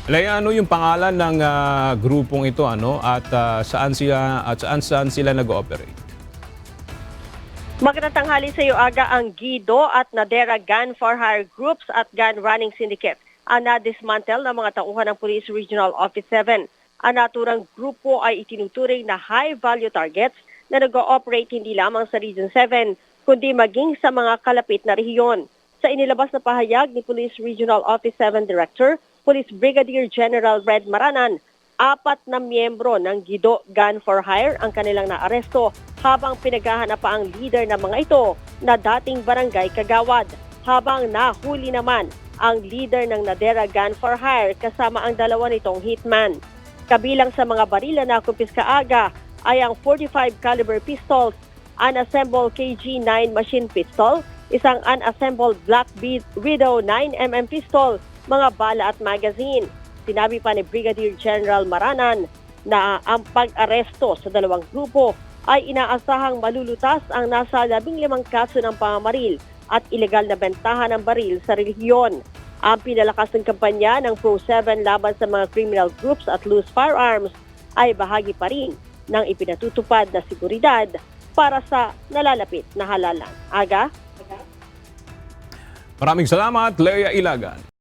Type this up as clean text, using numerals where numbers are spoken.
Leia, ano yung pangalan ng grupong ito at saan sila nag-ooperate? Magandang tanghali sa iyo, Aga. Ang Guido at Nadera Gun for Hire Groups at Gun Running Syndicate ang na-dismantle ng mga tauhan ng Police Regional Office 7. Ang naturang grupo ay itinuturing na high-value targets na nag-ooperate hindi lamang sa Region 7, kundi maging sa mga kalapit na rehiyon. Sa inilabas na pahayag ni Police Regional Office 7 Director, Police Brigadier General Red Maranan, 4 na miyembro ng Guido Gun for Hire ang kanilang naaresto habang pinaghahanap pa ang leader ng mga ito na dating barangay kagawad. Habang nahuli naman ang leader ng Nadera Gun for Hire kasama ang dalawa nitong hitman. Kabilang sa mga barila na kumpiska aga ay ang 45 caliber pistols, unassembled KG-9 machine pistol, isang unassembled Black Widow 9mm pistol, mga bala at magazine. Sinabi pa ni Brigadier General Maranan na ang pag-aresto sa dalawang grupo ay inaasahang malulutas ang nasa 15 kaso ng pamamaril at ilegal na bentahan ng baril sa relihiyon. Ang pinalakas ng kampanya ng Pro-7 laban sa mga criminal groups at loose firearms ay bahagi pa rin ng ipinatutupad na seguridad para sa nalalapit na halalan. Aga? Maraming salamat, Leia Ilagan.